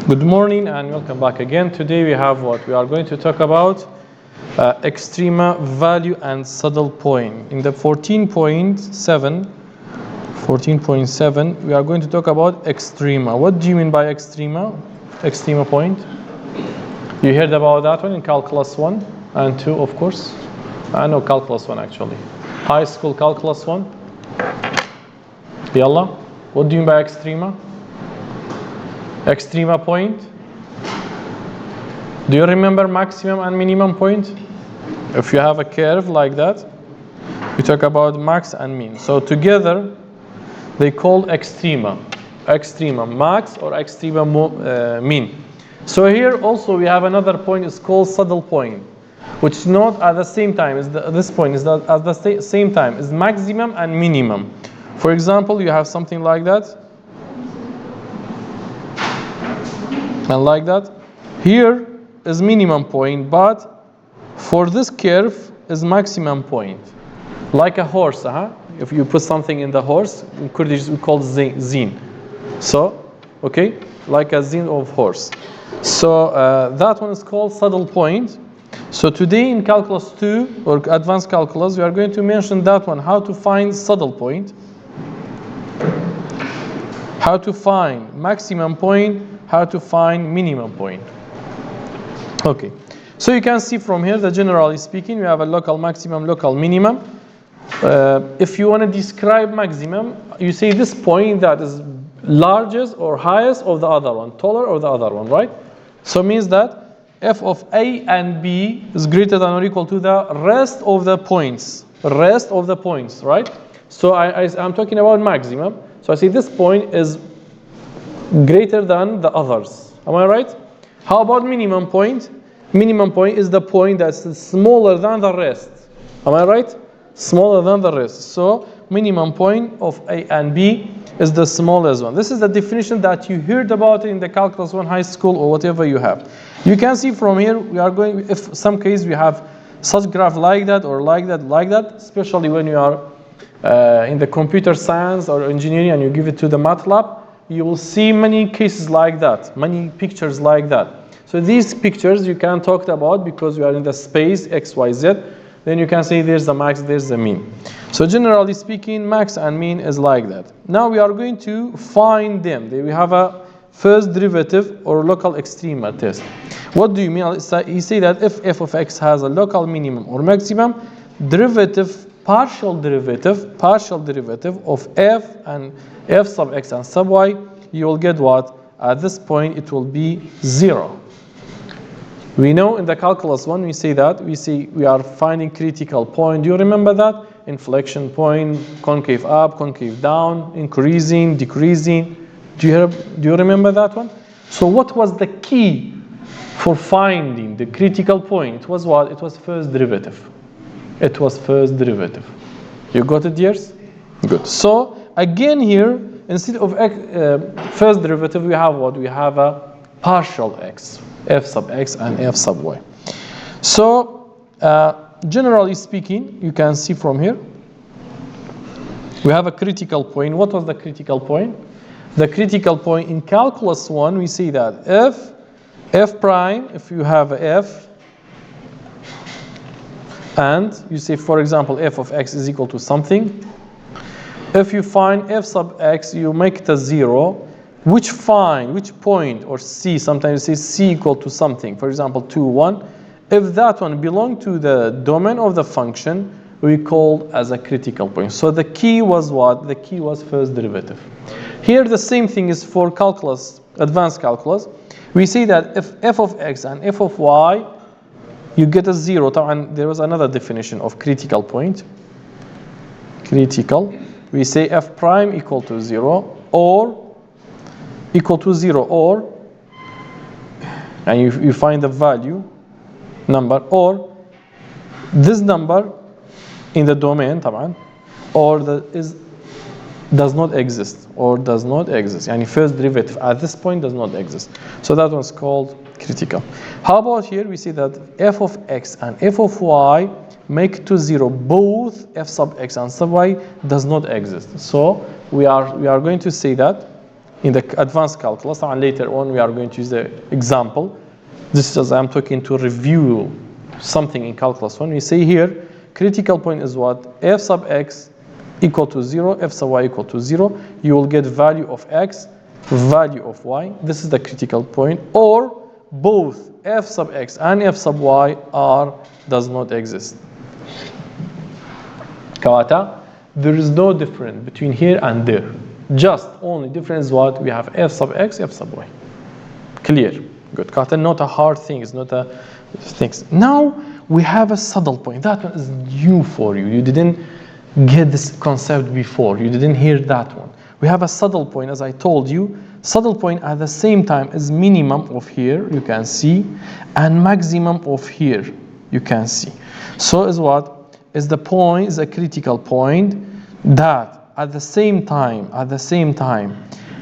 Good morning and welcome back again. Today we have what we are going to talk about extrema, value and saddle point. In the 14.7 we are going to talk about extrema. What do you mean by extrema? Extrema point. You heard about that one in calculus 1 and 2, of course. I know calculus 1 actually. High school calculus 1. Yalla. What do you mean by extrema? Extrema point. Do you remember maximum and minimum point? If you have a curve like that, we talk about max and mean. So together, they call extrema. Extrema max or extrema mean. So here also we have another point. It's called saddle point, which is not at the same time. This point is at the same time is maximum and minimum. For example, you have something like that. And like that, here is minimum point, but for this curve is maximum point. Like a horse, if you put something in the horse, in Kurdish we call zin. So, okay, like a zin of horse. So that one is called saddle point. So today in calculus 2 or advanced calculus, we are going to mention that one, how to find saddle point, how to find maximum point, how to find minimum point. Okay, so you can see from here that generally speaking, we have a local maximum, local minimum. If you want to describe maximum, you say this point that is largest or highest of the other one, taller or the other one, right? So it means that f of a and b is greater than or equal to the rest of the points. Rest of the points, right? So I'm talking about maximum. So I say this point is greater than the others. Am I right? How about minimum point? Minimum point is the point that's smaller than the rest. Am I right? Smaller than the rest. So minimum point of A and B is the smallest one. This is the definition that you heard about in the calculus 1 high school or whatever you have. You can see from here we are going, if some case we have such graph like that or like that, especially when you are in the computer science or engineering and you give it to the MATLAB, you will see many cases like that, many pictures like that. So these pictures you can talk about because you are in the space X, Y, Z. Then you can say there's the max, there's the mean. So generally speaking, max and mean is like that. Now we are going to find them. We have a first derivative or local extrema test. What do you mean? You say that if f of x has a local minimum or maximum, partial derivative of f and f sub x and sub y, you will get what? At this point it will be 0. We know in the calculus 1 we say that we are finding critical point. Do you remember that? Inflection point, concave up, concave down, increasing, decreasing. Do you remember that one? So what was the key for finding the critical point? It was what? It was first derivative. It was first derivative. You got it, dears? Good. So again here, instead of first derivative, we have what? We have a partial x, f sub x and f sub y. So generally speaking, you can see from here, we have a critical point. What was the critical point? The critical point in calculus 1, we see that f prime, if you have f, and you say, for example, f of x is equal to something. If you find f sub x, you make it a 0. Which point, or c, sometimes you say c equal to something, for example, 2, 1. If that one belongs to the domain of the function, we call as a critical point. So the key was what? The key was first derivative. Here the same thing is for calculus, advanced calculus. We see that if f of x and f of y, you get a 0. And there was another definition of critical point. Critical. We say f prime equal to 0 or equal to 0 or, and you find the value number, or this number in the domain, or does not exist, and first derivative at this point does not exist. So that one's called critical. How about here? We see that f of x and f of y make to 0. Both f sub x and sub y does not exist. So we are going to say that in the advanced calculus, and later on we are going to use the example. This is I'm talking to review something in calculus 1. We say here, critical point is what? F sub x equal to 0, f sub y equal to 0. You will get value of x, value of y. This is the critical point. Or both f sub x and f sub y does not exist. Kawata, there is no difference between here and there. Just only difference is what? We have f sub x, f sub y. Clear. Good. Kawata, not a hard thing. It's not a thing. Now we have a saddle point. That one is new for you. You didn't get this concept before. You didn't hear that one. We have a saddle point, as I told you. Saddle point at the same time is minimum of here, you can see, and maximum of here, you can see. So is what? Is the point, is a critical point that at the same time,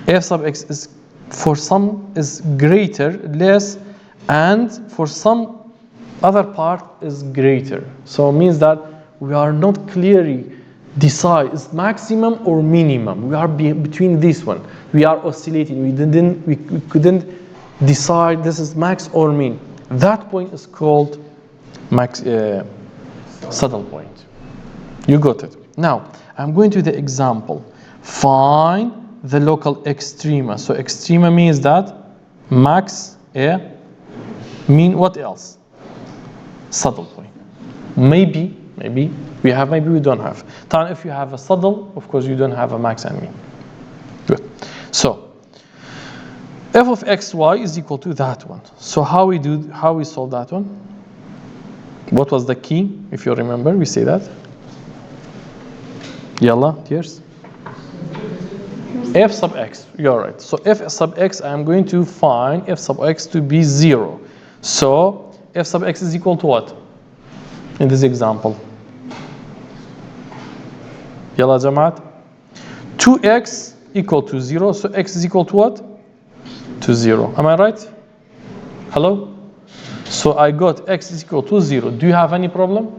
f sub x is for some is greater, less, and for some other part is greater. So it means that we are not clearly decide is maximum or minimum. We are between this one. We are oscillating. We couldn't decide this is max or min. That point is called max saddle point. You got it. Now I'm going to the example. Find the local extrema. So extrema means that max, mean what else? Saddle point. Maybe we have, maybe we don't have. If you have a saddle, of course you don't have a max and mean. Good. So f of xy is equal to that one. So how we solve that one? What was the key? If you remember, we say that. Yalla, tears. F sub x, you're right. So f sub x, I'm going to find f sub x to be 0. So f sub x is equal to what? In this example. Yalla Jamaat. 2x equal to 0. So x is equal to what? To 0. Am I right? Hello? So I got x is equal to 0. Do you have any problem?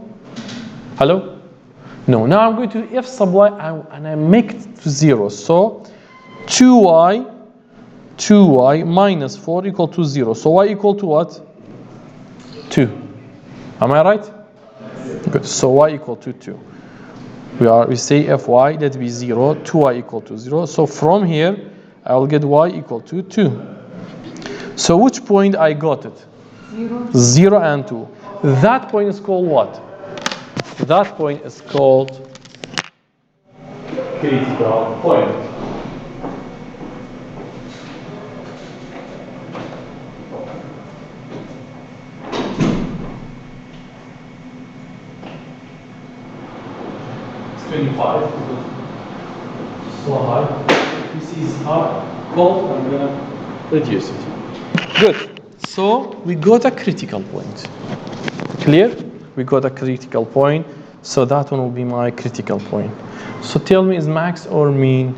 Hello? No. Now I'm going to f sub y and I make it to 0. So 2y minus 4 equal to 0. So y equal to what? 2. Am I right? Good. So y equal to 2. We say fy, let be 0, 2y equal to 0. So from here, I will get y equal to 2. So which point I got it? 0 and 2. That point is called what? That point is called critical point. It's 25 because it's so high. This is hard, cold, I'm gonna reduce it. Good. So we got a critical point. Clear? We got a critical point. So that one will be my critical point. So tell me, is max or mean?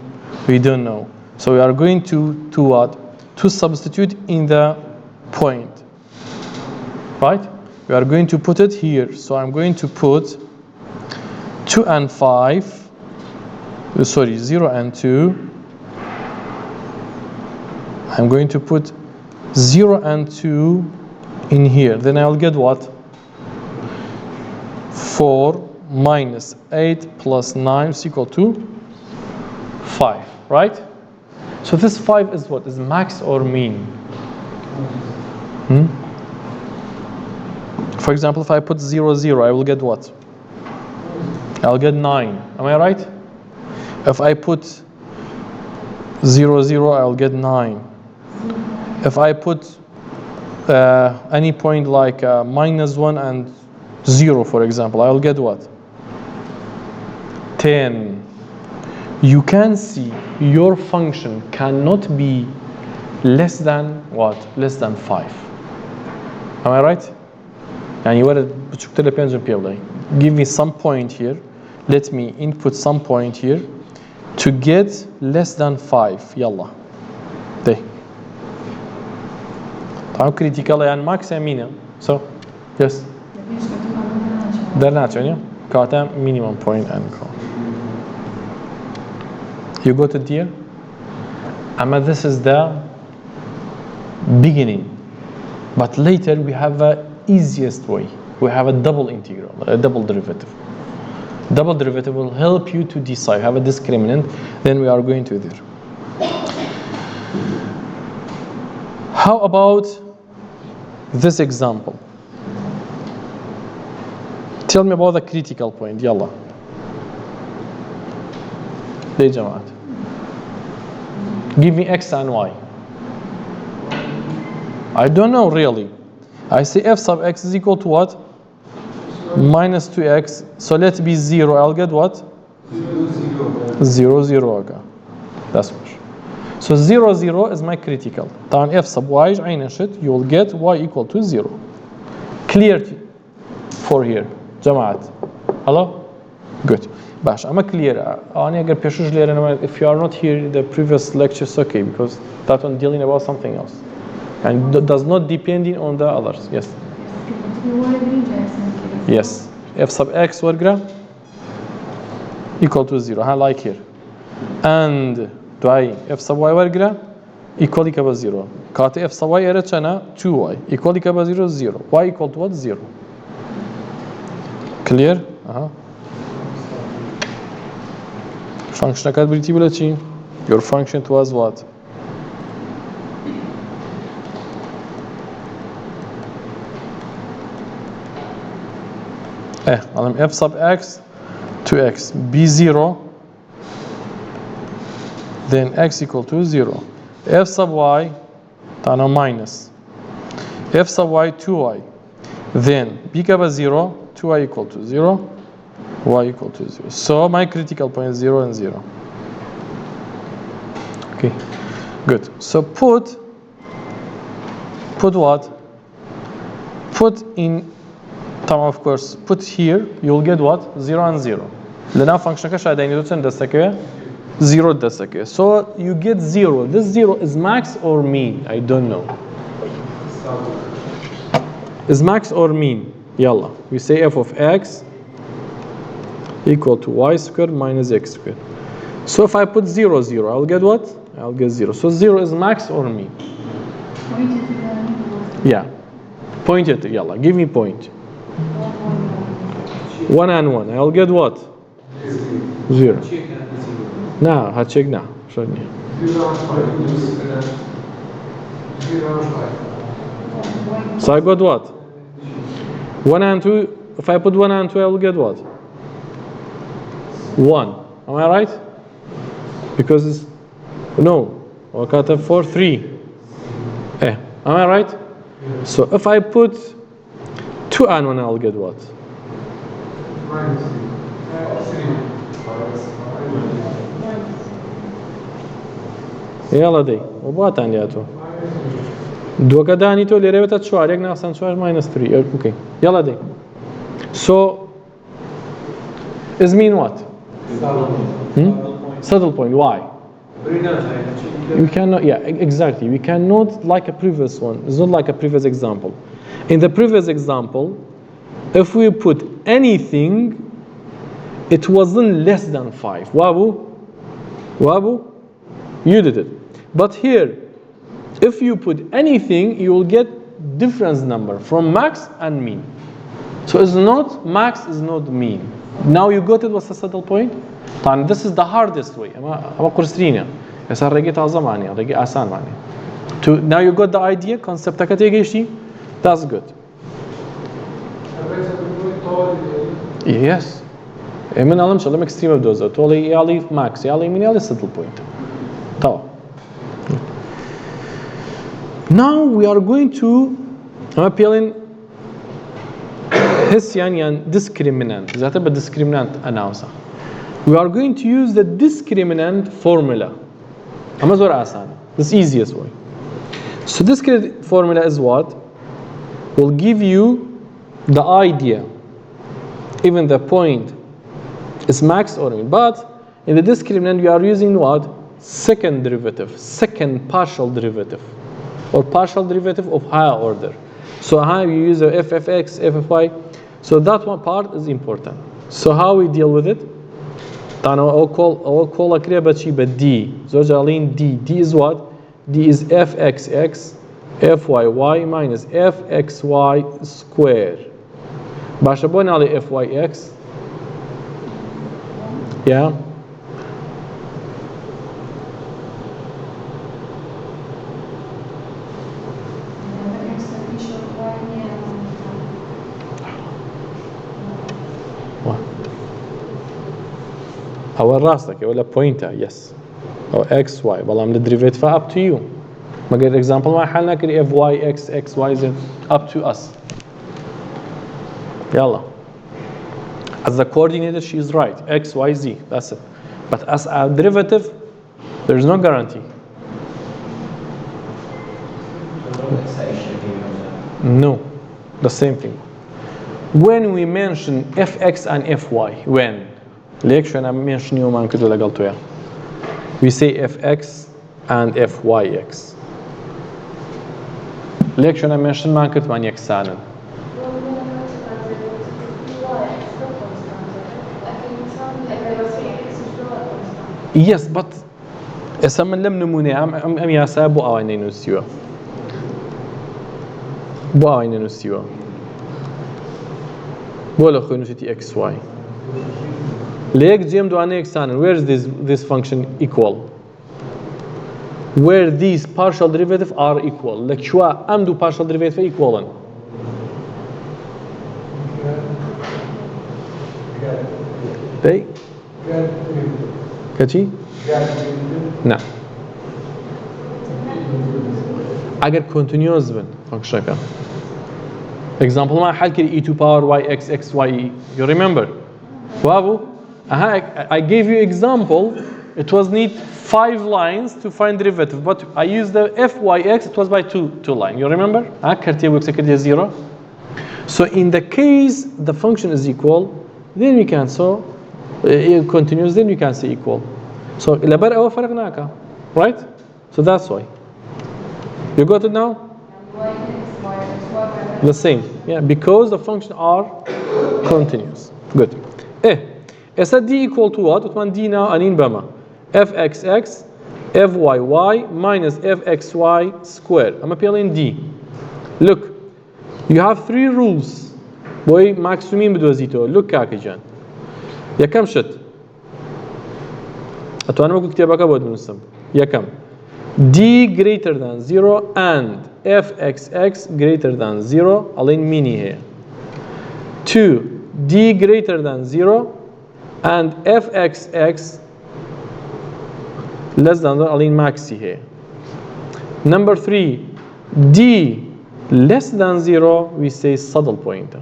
We don't know. So we are going to what? To substitute in the point. Right? We are going to put it here. So I'm going to put 2 and 5. Sorry, 0 and 2. I'm going to put 0 and 2 in here. Then I'll get what? 4 minus 8 plus 9 is equal to 5, right? So this 5 is what? Is max or mean? For example, if I put 0, 0, I will get what? I'll get 9. Am I right? If I put 0, 0, I'll get 9. If I put any point like minus 1 and 0, for example, I will get what? 10. You can see your function cannot be less than what? Less than 5. Am I right? Give me some point here. Let me input some point here to get less than 5. Yalla. There. How critical and max and minimum. So, yes. They're not, got a minimum point and call. You got it here? This is the beginning. But later we have the easiest way. We have a double integral, a double derivative. Double derivative will help you to decide. Have a discriminant, then we are going to there. How about this example? Tell me about the critical point. Yalla. ليه جماعة? Give me x and y. I don't know really. I say f sub x is equal to what? Minus 2x. So let it be 0. I'll get what? 0, 0. Okay. That's much. So 0, 0 is my critical. طبعا f sub y عين شت. You will get y equal to 0. Clear for here. جماعة. Hello? Good. باش أما clear. أنا أقدر بيشوش ليرنا. If you are not here in the previous lectures, okay, because that one dealing about something else, and does not depending on the others. Yes. Yes. F sub x ورقة equal to 0. I like here. And دعي f sub y ورقة equal to 0. كات f sub y أنا 2y equal to 0 0. Y equal to what? 0. Clear? Function أكاد بريتي ولا شيء. Your function was what? على f sub x 2x b0, then x equal to 0. F sub y تانا minus f sub y 2y, then b كبا 0, 2y equal to 0, y equal to 0. So my critical point is 0 and 0. Okay, good. So put what? Put in, of course, put here, you'll get what? 0 and 0. لنا function كاش عديني دوتن دستكه 0 دستكه. So you get 0. This 0 is max or mean? I don't know. Is max or mean? Yalla. We say f of x equal to y squared minus x squared. So if I put 0, 0, I'll get what? I'll get 0. So 0 is max or mean? Yeah. Point it. Yalla. Give me point. 1 and 1. I'll get what? 0. Now, check now. Show me. So I got what? 1 and 2. If I put 1 and 2, I will get what? 1. Am I right? Because it's, no. I got a 4, 3. Am I right? So if I put 2 and 1, I'll get what? يلا دي وبات عندياتو دو كداني تو ليرة بتشوار يك ناقصان شوار minus 3. Okay. يلا دي. So is mean what? Saddle point. Why? We cannot. Yeah, exactly. We cannot like a previous one. It's not like a previous example. In the previous example, if we put anything, it wasn't less than 5. Wabu? You did it. But here, if you put anything, you will get difference number from max and mean. So it's not max, is not mean. Now you got it. What's the saddle point? And this is the hardest way. Now you got the idea, concept. That's good. Yes. من علم شو لما extreme دوزة تولي يالي max يالي من يالي saddle point. Now we are going to appealing Hessian discriminant. That is a discriminant announcer. We are going to use the discriminant formula. This easiest way. So this formula is what? Will give you the idea, even the point is max or mean. But in the discriminant, we are using what? Second derivative, second partial derivative, or partial derivative of higher order. So how we use a f of x, f of y. So that one part is important. So how we deal with it? طبعا هو call أكريه بشي بدي زوج علين d is what d is fxx fyy minus fxy square باشا بون على fyx yeah أو راسك ولا بوينتر يس أو x y والله من الدريفيتيف up to you ما قلت example ما حلنا كده f y x y z up to us يلا as the coordinator she is right x y z that's it but as a derivative there is no guarantee no the same thing when we mention fx and fy when ليك شو أنا mention يوم عن كده لقلتو يا we say fx and fyx ليك شو أنا mention ما كنت من يكسانن yes but اسمن لم نموني أم ياسا بو أوانين نسيوا بو أوانين نسيوا بو لخو نسيتي x y ليك جيم دواني يكسانن where is this function equal where these partial derivatives are equal لك شو أم دو partial derivative equal اي كتي نعم اگر continuous بن function كان example ما حل كده e to power y x x y e you remember وابو I gave you example it was need 5 lines to find derivative but I used the fyx it was by two line you remember كرتي x كده 0 so in the case the function is equal then we can so continuous then we can say equal so إلا برق أو فرقناك right so that's why you got it now the same yeah because the function are continuous good إذا d equal to what وتمان d now أنين بما fxx fyy minus fxy square أما بيلين d look you have 3 rules بوي ماكسومين بدوزيتو look كاكي جان يا كم شت أتوانى ما كتابك أبود من السم يا كم d greater than 0 and fxx greater than 0 ألين ميني هي 2 d greater than 0 and fxx less than 0 ألين maxi هي number 3 d less than 0 we say saddle pointer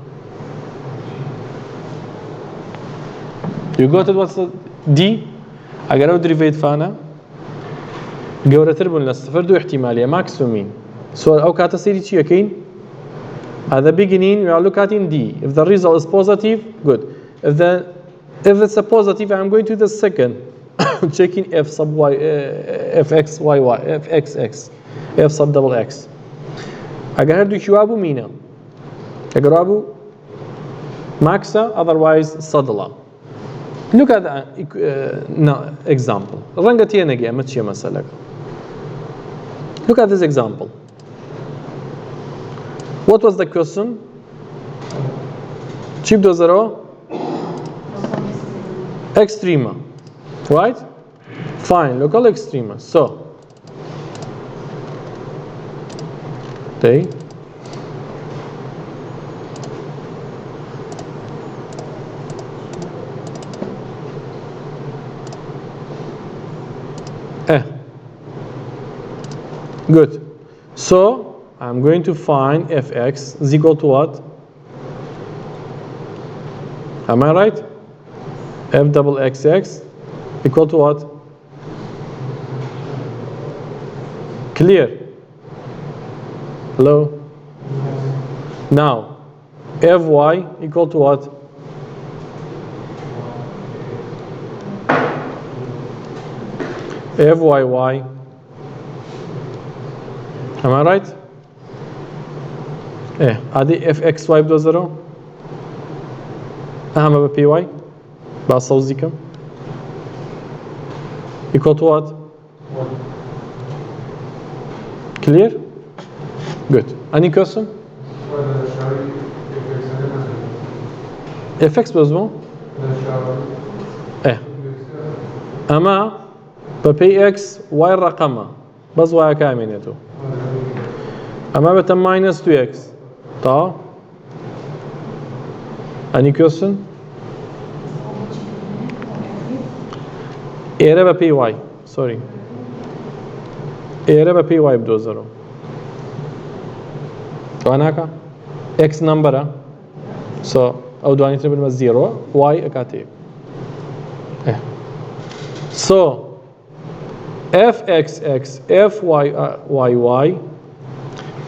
you got it what's the d اگر او دريفيت فانا جورتر بن للصفر دو احتماليه ماكسومين so او كاتا سيري تشي اكين at the beginning we are looking at d if the result is positive good if it's a positive I'm going to the second checking f sub y fx y fxx f sub double x اگر هردو شوابو مينا اگر ابو ماكسا otherwise saddle look at the example رنجتي نجي أمتشي مثلا look at this example what was the question cheap dozero extrema right fine local extrema so they good so I'm going to find fx is equal to what am I right f double xx equal to what clear hello now fy equal to what fyy am I right ادي fxy بدو 0 اهم بpy باصوزي كم equal to what? Clear? Good. Any question? fx بزمو؟ اما ببي اكس واي الرقمة بس واي كامينيتو اما بتا minus 2x طا any question ايره ببي واي sorry ايره ببي واي بدوزرو واناكا x نمبر so او دواني تربل ما 0 y اكاتي so fxx fyy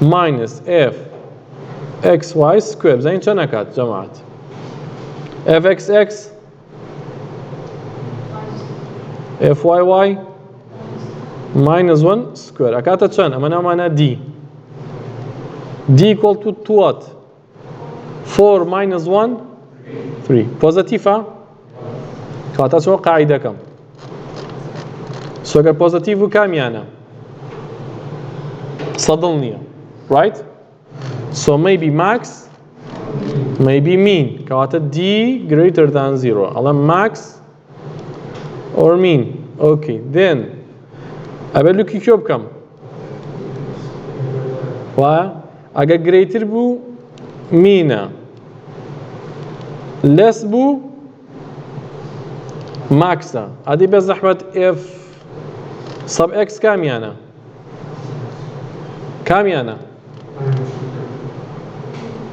minus fxy square زين شو نكات جماعة fxx fyy minus 1 square أكاتا شان أما نعمل d equal to what 4 minus 1 3 positive كاتا شو قاعدة كم so اگر positive كم يعني صدلني right so maybe max maybe mean كاتا d greater than 0 على max or mean okay then أقول لك كيف كم و اگر greater بو mean less بو max هذه بس زحمة f sub x كم يعني كم يعني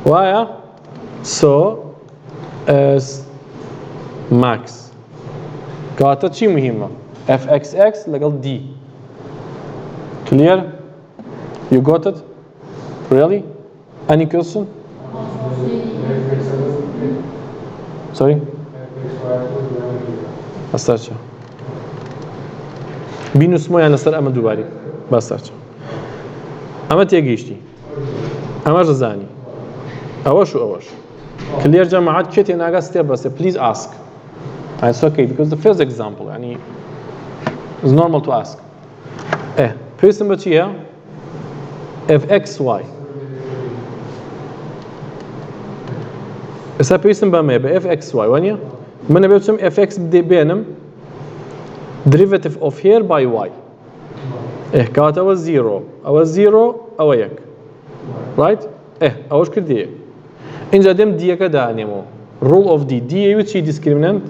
وايا so as max كاتت شيء مهمة fxx لقل d clear you got it really any question sorry استرچه بینوس مو يعني سر اما دوباره بسترچه اما تيجيشتي اما رزاني اوش clear جماعات كتي ناقص step بس please ask it's okay because the first example يعني it's normal to ask person بتشيها fxy إذا person بما fxy وانيا من بيوتشم fx بدي بينم derivative of here by y كات أو 0 أو 0 أو يك right أوش كرديه إن جديم دي كده نمو rule of d d أيوة شيء discriminant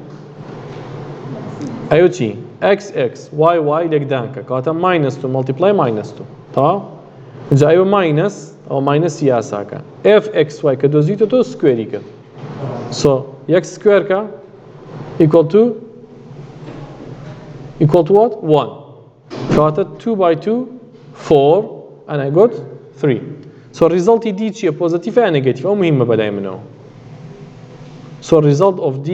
أيوة شيء x x y y لك دانك كاتا minus 2 multiply minus 2 تا جا أيوة minus أو minus سياساكا f x y كدوزيتو تو square كده so x square كا equal to what 1 كاتا 2 by 2 4 and I got 3 so result d شيء positive or negative أو مهمة بداية منه so result of d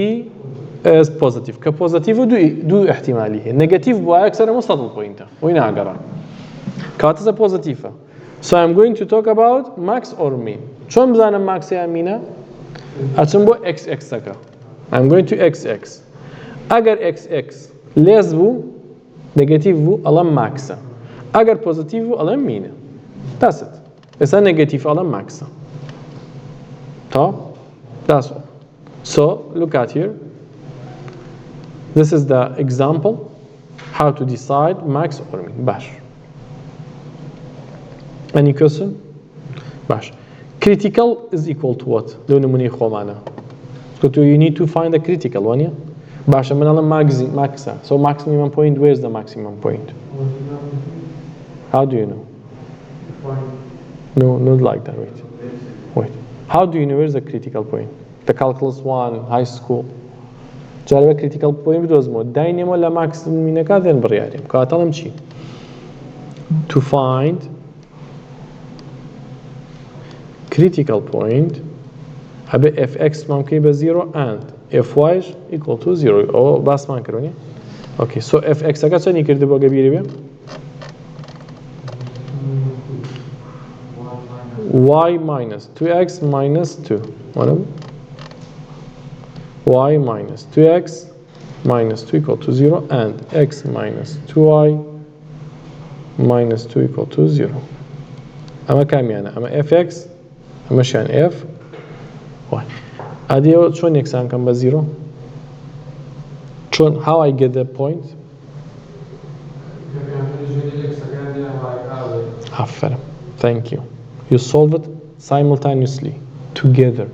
is positive كpositive دو احتماليه negative بوا أكثر مستطيل بوينتا وين أقرأ كاتا positive so I'm going to talk about max or mean شو مزانا max يا مينا أتشنبو x سكا I'm going to x أجر x less بو negative بو ألم max أجر positive بو ألم مينا that's it it's a negative ألم max that's all so look at here this is the example how to decide max or mean باش any question باش critical is equal to what لو نموني خو معنا so you need to find the critical one yeah باش من على max so maximum point where's the maximum point how do you know no not like that wait how do you know where's the critical point the calculus 1 high school جالبه critical point بدوزمو داينمو لا maximum مينكا ذن برياريم كاتلم شي to find critical point هبه fx ممكن يبقى 0 and fy equal to 0 او بس ما نكروني اوكي so fx اگه چه نکرده با گبیری بیم y minus 2x minus 2 y minus 2x minus 2 equal to 0 and x minus 2y minus 2 equal to 0. أما كام يعني؟ أما fx أما شان f y. أدي شون يكسان كم بزيرو؟ شون how I get the point؟ أفر. Thank you. You solve it simultaneously together.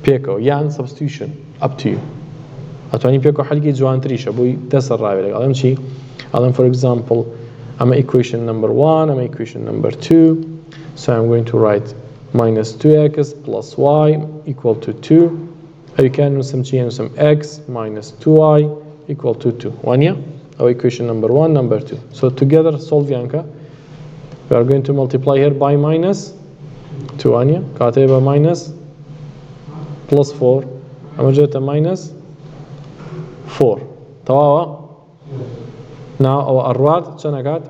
بيكو يعني substitution up to you. أتواني بيكو حلقي جوان تريشة بوي دس الرابع لك. ألم شيء ألم for example أما equation number 1 أما equation number 2 so I'm going to write minus 2x plus y equal to 2 أو كان نسم شيء نسم x minus 2y equal to 2 وانيا أو equation number 1 number 2 so together solve يانكا we are going to multiply here by minus 2 وانيا كاتبة minus plus 4 أما جاءت minus 4 تواوا now our أرواد شنكات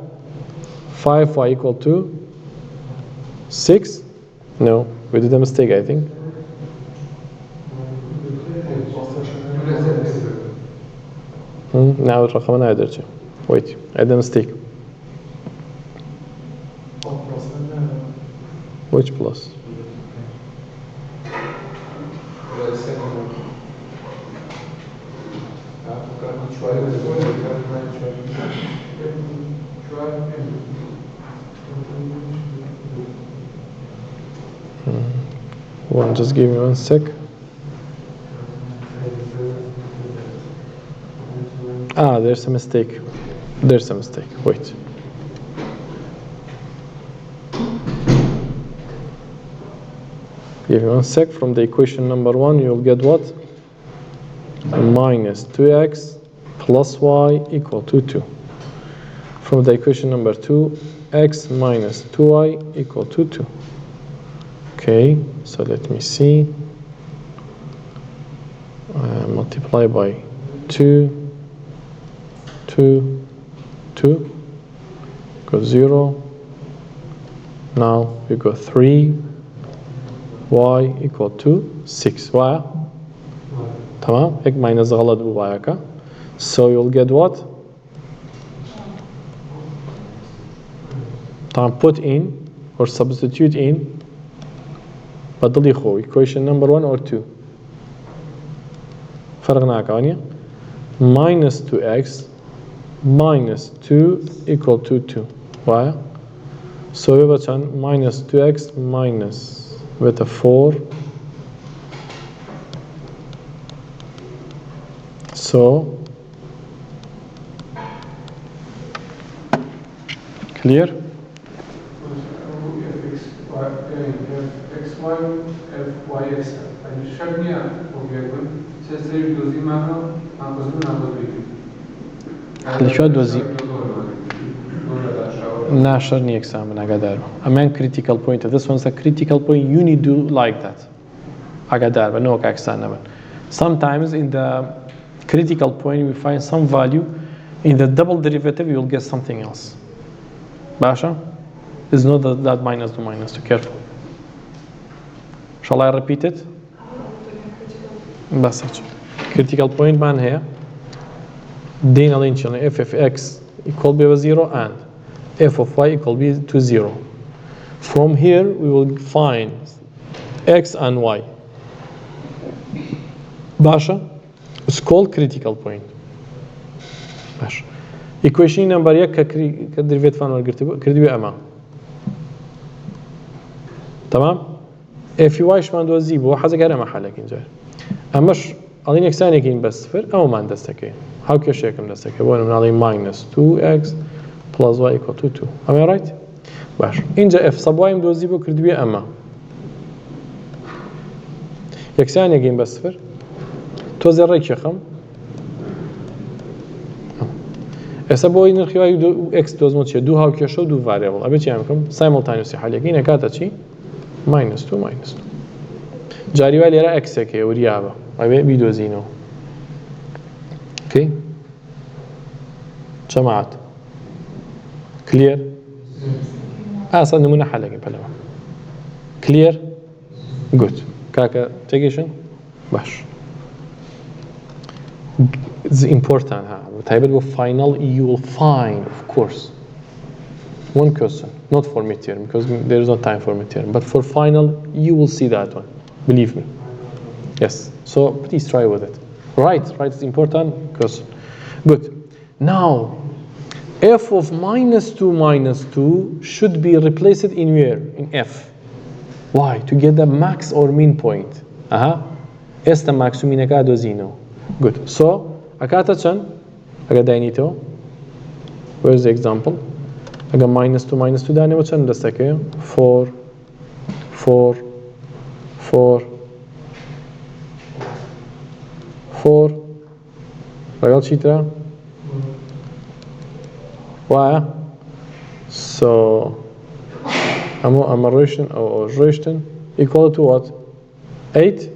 5y equal to 6 no we did a mistake I think now الرقم أنا أدري wait I did a mistake which plus one just give me 1 sec there's a mistake wait give me 1 sec from the equation number 1 you'll get what minus 2x plus y equal to 2 from the equation number 2 x minus 2y equal to 2 okay so let me see multiply by 2 2 2 go 0 now we go 3 y equal to 6 y تمام هيك minus غلط بواياك so you'll get what طبعا put in or substitute in بدل يخو equation number 1 or 2 فرقنا كانيا minus 2x minus 2 equal to 2 why so we have minus 2x minus with a 4 so clear شو دوزي ناشر ني exam نقدر أمان critical point this one's a critical point you need to like that أقدر but no exam sometimes in the critical point we find some value in the double derivative you'll get something else Basha is not that minus to minus too careful shall I repeat it بس critical point man here دين الانشون f of x equal to 0 and f of y equal to 0 from here we will find x and y Basha it's called critical point Basha equation number 1 كدريفيت فان ورقرتي كردوي أما تمام f y شمان دوزي بو حاجة غير أما حالك إنجا أماش ألين إكساني كين بس فر أو ما ندستكين how كيو شيكم دستكين بوين من ألين minus 2x plus y equal to 2 am I right باش إنجا f sub y مدوزي بو كردوي أما إكساني كين بس فر توزي الرأي كيخم ئێستا بۆی نرخی x دۆزمەوە چیە دوو هاوکێشە و دوو ڤاریێبڵ ئەبێ چیان بکەم سایمڵتانیۆسی حەلیەکەی نەکاتە چی minus 2 جاری وای لێرە x-ێکەیە وریابە ئەبێ بیدۆزینەوە اوكي جەماعەت clear ئاسا نمونە حەلەکەی پەلەوە clear good کاکە تێگەیشن باش It's important. Type it final. You will find, of course, one question, not for midterm, because there is no time for midterm, but for final, you will see that one. Believe me. Yes. So please try with it. Right is important question. Good. Now, f of minus 2 should be replaced in where? In f. Why? To get the max or min point. Esta max min aka do zino. Good. So, akata chan, aga dainito. Where's the example? Aga minus 2 dane wo chan dastake? 4, 4, 4, 4. Ragal chitra? Why? So, I'm a Russian equal to what? 8?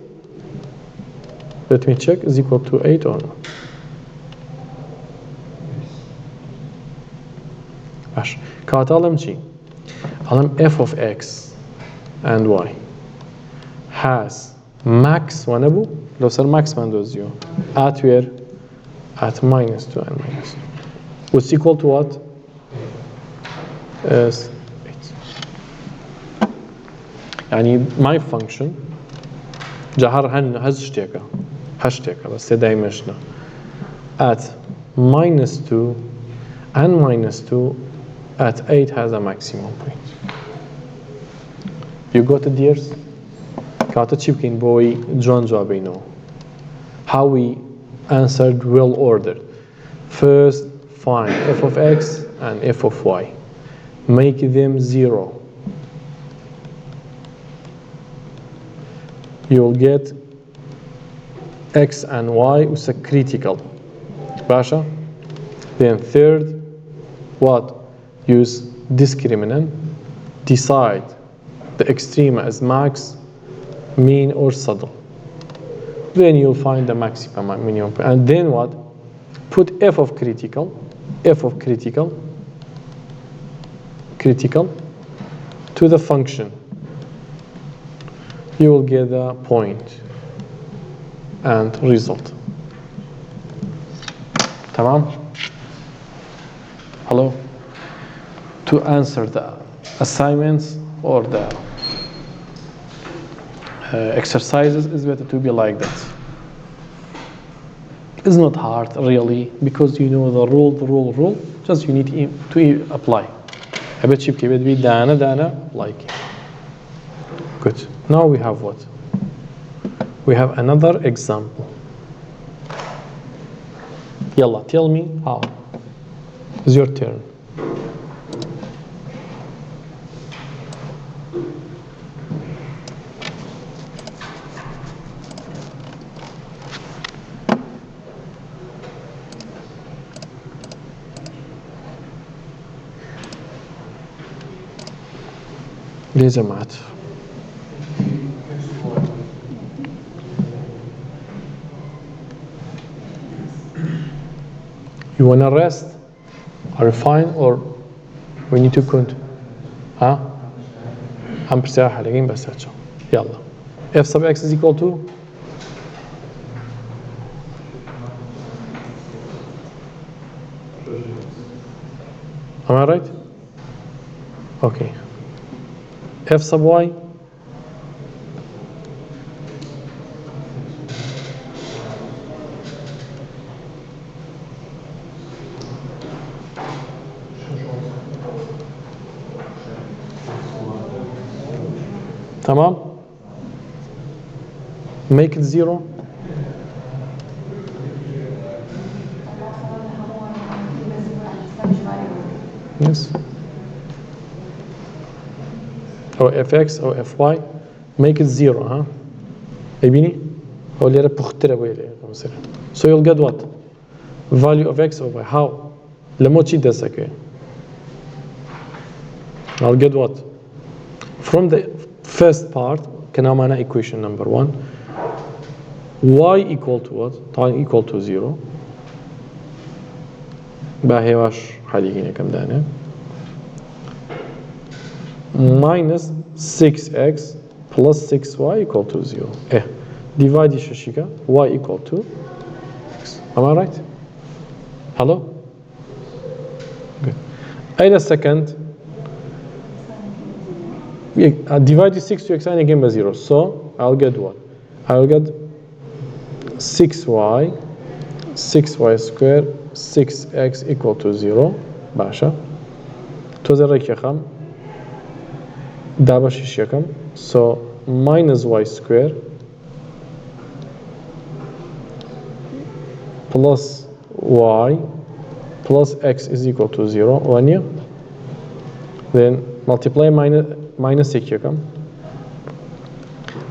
Let me check, is equal to 8 or not? Ash. Katalam chi. Alam f of x and y has max wanabu. Those are max mandozio. At where? At minus 2 and minus 2. What's equal to what? Is 8. يعني my function جهر هشتكا بس دايمشنا at minus 2 and minus 2 at 8 has a maximum point. You got it, dears? Kata chipkin boy John Jabino. How we answered well ordered. First, find f of x and f of y. Make them 0. You'll get x and y is a critical. Basha. Then third, what? Use discriminant. Decide the extrema as max, mean, or saddle. Then you'll find the maximum and minimum. And then what? Put f of critical to the function. You will get the point and result. Tamam? Hello? To answer the assignments or the exercises is better to be like that. It's not hard really because you know the rule. Just you need to apply. I bet you keep it with dana like. Good. Now we have what? We have another example. Yalla, tell me how. It's your turn. ليه جماعة؟ You wanna rest? Are you fine or we need to continue? I'm برتاح حاليا بس هاتشو. يلا. F sub x is equal to? Am I right? Okay. F sub y? تمام? Make it 0. Yes. Or fx or fy, make it 0, huh? Ebini? So you'll get what? Value of x over how? Lamochi desake. I'll get what? From the first part, kanamana equation number 1. Y equal to what? Time equal to 0. Bahewash haligine kam dane. Minus 6x plus 6y equal to 0. Divide shashika, y equal to x. Am I right? Hello? Good. Wait a second. I divided 6 to x again by 0. So I'll get what? I'll get 6y square 6x equal to 0. باشا. توزر ريك يخم. دابش يخم. So minus y square plus y plus x is equal to 0. One. Then multiply minus 6 يخم.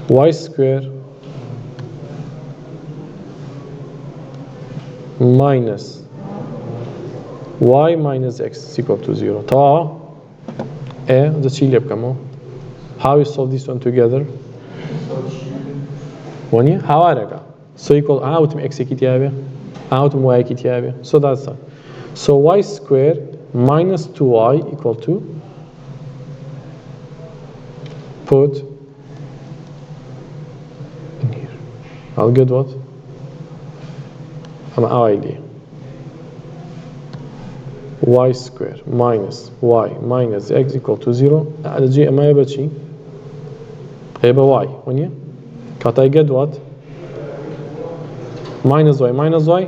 Y square minus y minus x is equal to 0. Ta the chili come. How you solve this one together? One year? How are you? So equal out to x equal out to y equal. So that's that. So y square minus 2y equal to put in here. I'll get what? Our idea. Y square minus y minus x equal to 0. على جي ما يبقى شيء هيبقى y. ونيا كات I get what? minus y minus y.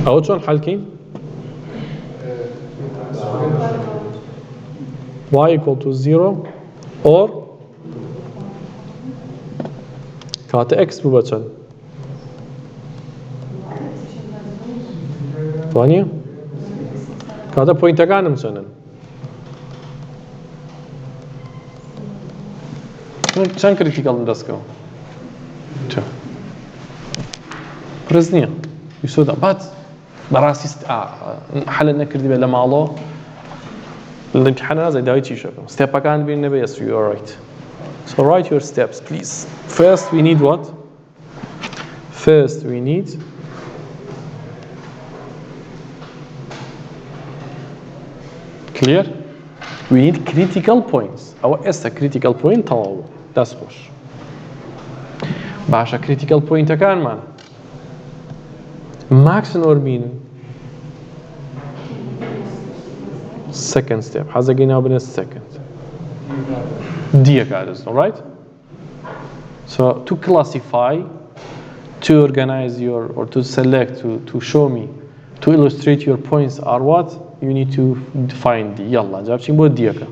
أو شو الحل كين؟ y equal to 0 or كات x ببچن. وانيا كاتا بوينت كانم سنن چند critical ندسكو چه برزنيا يسودا بات براسيست حل نكردي بلا مالو الامتحان هذا داوي تشي شكم step كان بين نبي yes you are right. So write your steps please. First we need what? First we need clear? We need critical points. Our S a critical point طوال. That's push. باشا critical point كان man. Max or min. Second step. حزقينا بين second. D guys, all right? So to classify, to organize your or to select to show me, to illustrate your points are what? You need to find D. يلا جاب شيء بود ديكا.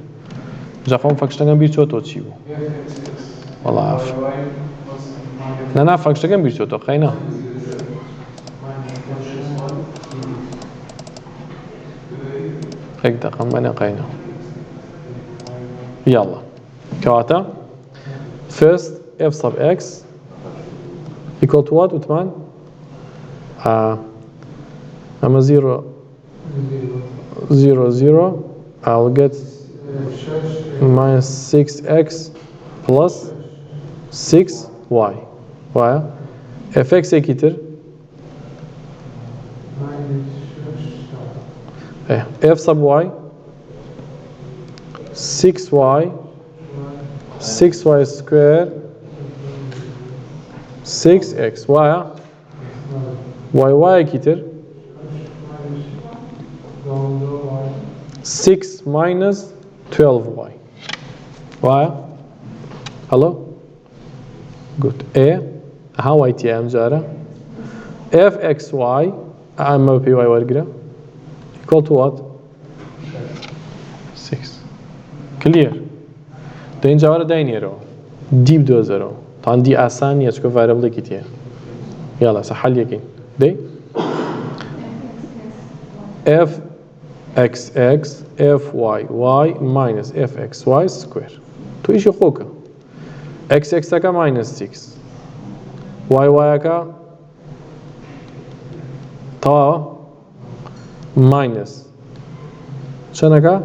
جافون فكشتغن بيرتو توتشيو. والله عارف. لا فكشتغن بيرتو تو خينا. هيك دقم أنا قينا. يلا. كواتا. First f sub x equal to what عثمان؟ أما 0 0 0 I'll get minus 6x plus 6y. Why? fx equator f sub y 6y 6y square 6x. Why? y equator 6 minus 12y. Why? Hello? Good. How I am Jara? fxy I'm a py wargra equal to what? 6. Clear. تو اینجا رو داینیرو دیب 2000 تا دی آسان یه چکو variable کیتیه یالا سحل یکی دی f x x f y y minus f x y square تو ایش خوکه x x اکا minus 6 y y اکا تا minus چند اکا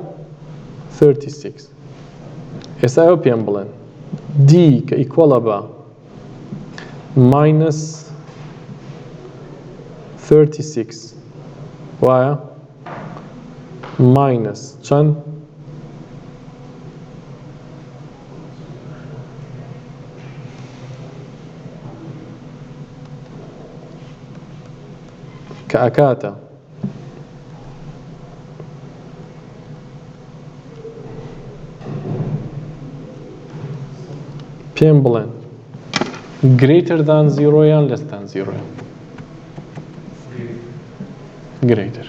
36 هسه او پیام بلن d که ایکوالا با minus 36 وایه minus چند کە ئەکاتە پێم بڵێن greater than 0 یان less than 0 greater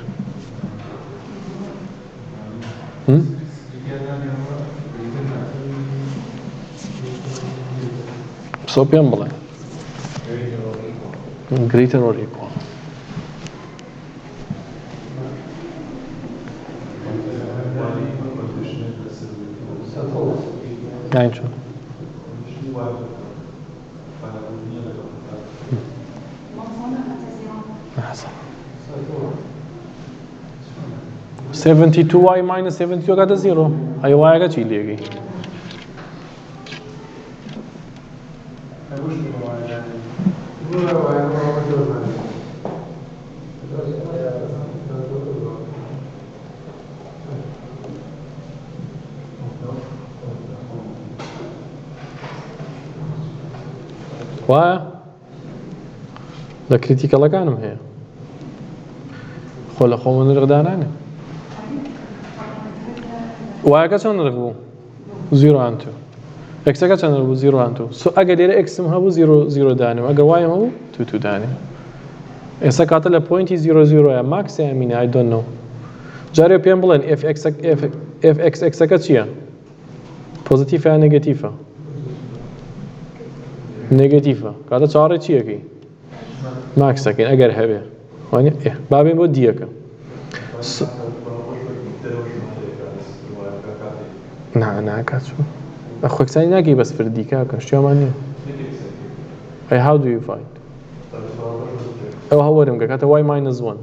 so پێم بڵێن greater or equal يعني شو 72y minus 72 got a 0 هاي y got چی لێگەی وایە لە کریتیکەڵەکانم هەیە خۆ لە خۆمە نرخدانانە وایەکە چەند نرخ بوو 0 and 2 ئەکسەکە چەند نرخ بوو 0 and 2 سو ئەگەر لێرە ئەکسم هەبوو 0 دانێم ئەگەر وایم هەبوو 2 دانێم ئێستا کاتە لە پۆینتی 0 ماکس یا مینە I don't know جارێ پێم بڵێن fxەکە چییە پۆزیتیڤە یا نێگەتیڤە نێگەتیڤە کاتە چاڕێ چیەکەی ماکسەکەین ئەگەر هەبێ بابێن بۆ دیەکە ناکات خۆکسانی ناگەی بەس فردیکە کە شتیامان نییە ئەی how do you find ئەو هەوەرم کە کاتە y minus 1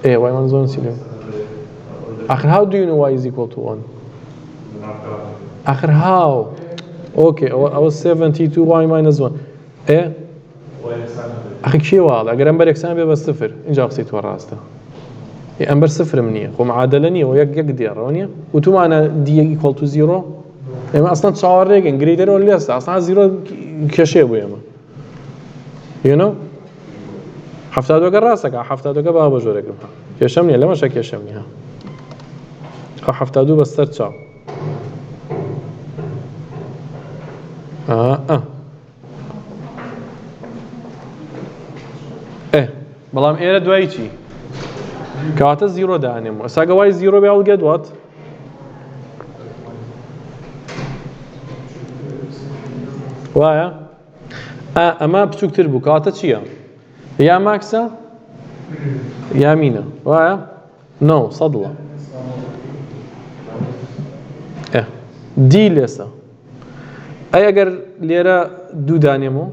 y minus 1 چی لێ آخر how do you know y is equal to 1 آخر how اوكي ئەوە 72y minus 1 ئەخی کێ واڵە ئەگەر ئەم بەرێکسان بێ بە سفر اینجا قسەیتوە ڕاستە ئەم بەر سفرم نییە خۆ معادلە نییە و یەک دێڕەوە نییە وتمانە دیە equal to 0 ئێمە ئەسڵان چاوەڕێگەین گرێدەرەوە لێستا ئەسڵان 0 کێشەیە بوو ئێمە you know 72 ڕاستەکە 72 با بە ژۆرەکەم کێشەم نییە لەمەشە کێشەم نییە 72 بەستەر چاو بەڵام ئێرە دوای چی کەواتە 0 دانێم ئەساگە وای 0 بێ هەڵگێت وات وایە ئەمە بچووکتر بوو کەواتە چییە یا ماکسە یا مینە وایە نۆ سەدڵە دی لێسە ئەی ئەگەر لێرە دوو دانێمەوە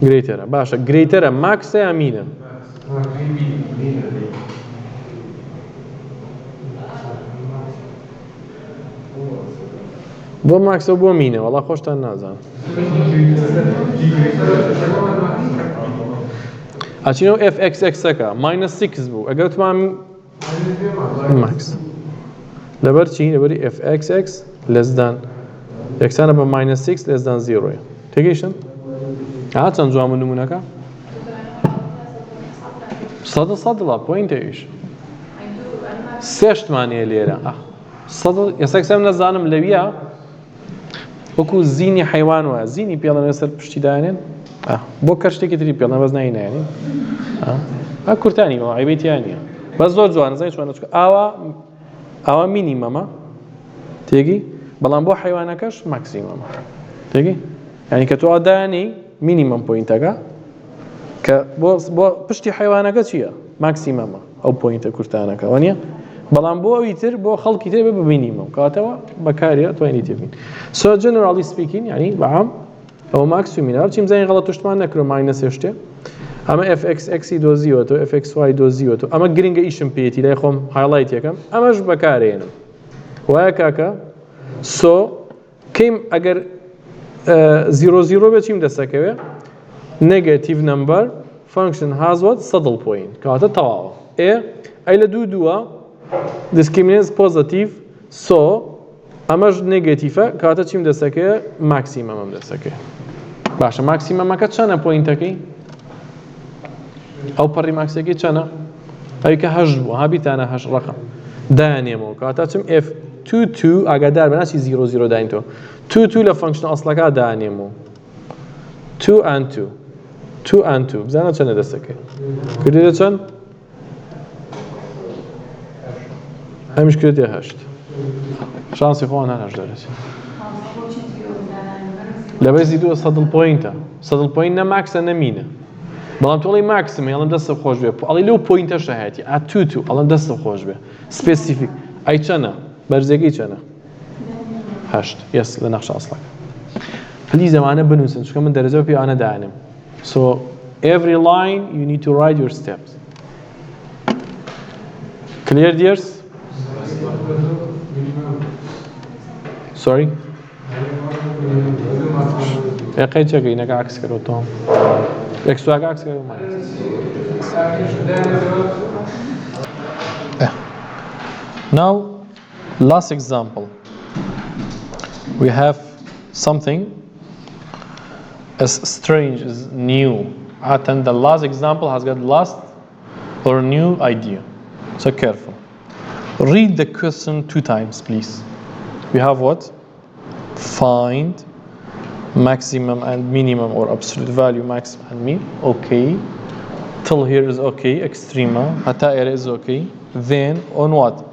گرێتەرە باشە گرێتەرە ماکسە یا مینە بۆ ماکسە بۆ مینە وەڵا خۆشتان نازانم ئەچینەوە fxxەکە minus 6 بوو ئەگەر وتمان ماکس لەبەر چی لەبەری fxx less than یەکسانە بە minus 6 less than 0 تێگەیشتن چەند جوان نمونونەکە سەدڵە پۆینتێویش سێشتمانەیە لێرە ئێستا نەزانم لەویە وەکو زینی حیوان وایە زینی پێڵەن لەسەر پشتی دانێن بۆ کە شتێکی تری پێڵەن بەس ناینێنین کورتانی عیبێتیان نییە بەس زۆر جوان زای چۆن ئاوا مینیمەمە تێگی بەڵام بۆ حیوانەکەش ماکسیمەمە تێگی یعنی کە تۆ ئادانی مینیمەم پۆینتەکە کە بۆ پشتی حیوانەکە چییە ماکسیمەمە ئەو پۆینتە کورتانەکە وانە بەڵام بۆ ئەوی تر بۆ خەڵکی تر بە بینیمەم کاتەوە بەکارە توانیت تێبین سو جنرالی سپیکین یعنی بەعام ئەوە ماکسیمینە چیم زانی غەڵەت توشتمان نەکرۆ ماینەس هێشتێ ئەمە fxxی دۆزیوەتەوە fxy دۆزیوەتەوە ئەمە گرنگە ئیشم پێێتی لای خۆم هایلایت یەکەم ئەمەش بەکارێنم وایە کاکە سۆ کەیم ئەگەر 0 بێ چیم دەستەکەوێ negative number function has what saddle point کاتە تەواوە ئەی لە دووە discriminants positive so ئەمەش نێگەتیڤە کاتە چیم دەستەکەوێ ماکسیمەمەم دەستەکەوێ باشە ماکسیمەمەکە چەنە پۆینتەکەی ئەو پەڕی ماکسەکەی چەنە ئەوکە هەشت بوو هابیتانە هەشت ڕقم دایانێمەوە کاتە چم F22 ئاگادار بە ناچی 00 داینەوە 22 لە فەنکشن ئەسڵەکە دایانێمەوە 2 and 2 2 and 2 بزانە چەندە دەستەکەی کردێتە چەند هەمیش کردێتە هەشت شانسی خۆیان هەر هەشت دەرێت لەبەر زیدووە سەدڵ پۆینتە سەدڵ پۆینت نە ماکسە نەمینە بەڵام تۆڵی ماکسم هێڵم دەستە خۆش بێ ئەڵی لەو پۆینتەشە هەیەی ئاتوتو ئەڵم دەستە خۆش بێ سپێسیفیک ئەی چەنە بەرزێکی چەنە هەشت یەس لە نەخشە ئەسڵەکە پلیز ئەمانە بنووسن چونکە من دەرەجە پێ ئەوانە دایانم so every line you need to write your steps clear dears sorry قەی چەکەی نەکە عکس کردەوە تۆم یەکسواگە عکس کردەوە now last example we have something as strange as new and the last example has got last or new idea so careful read the question 2 times please we have what find maximum and minimum or absolute value maximum and min okay till here is okay extrema hatta here is okay then on what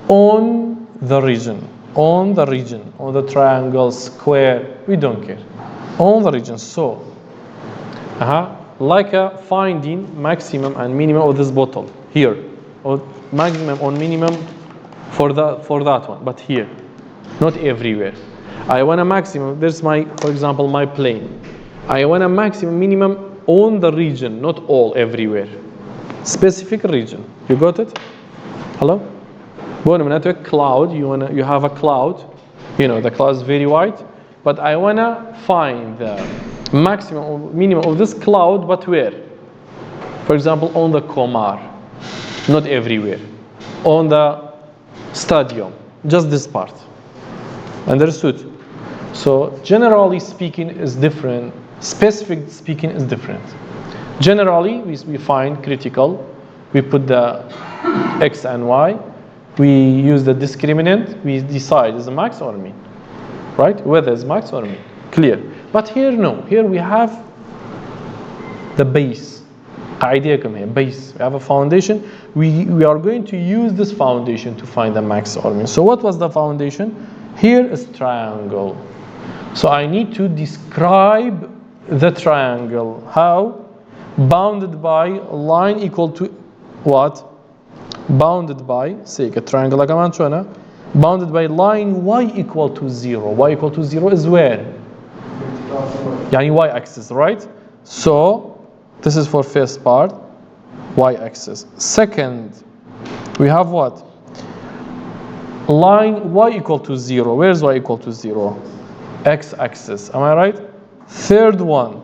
on the region on the triangle square we don't care on the region so like a finding maximum and minimum of this bottle here or maximum or minimum for that one but here not everywhere I want a maximum there's my for example my plane I want a maximum minimum on the region not all everywhere specific region you got it hello when I take cloud you have a cloud you know the cloud is very white but I want to find the maximum or minimum of this cloud but where for example on the Komar not everywhere on the stadium just this part understood so generally speaking is different specific speaking is different generally we find critical we put the x and y we use the discriminant we decide is a max or min right whether it's max or min clear but here no here we have the base idea come here base we have a foundation we are going to use this foundation to find the max or min so what was the foundation here is triangle so I need to describe the triangle how bounded by line equal to what bounded by say a triangle like a bounded by line y equal to 0 y equal to 0 is where yani y axis right so this is for first part y axis second we have what line y equal to 0 where's y equal to 0 x axis am I right third one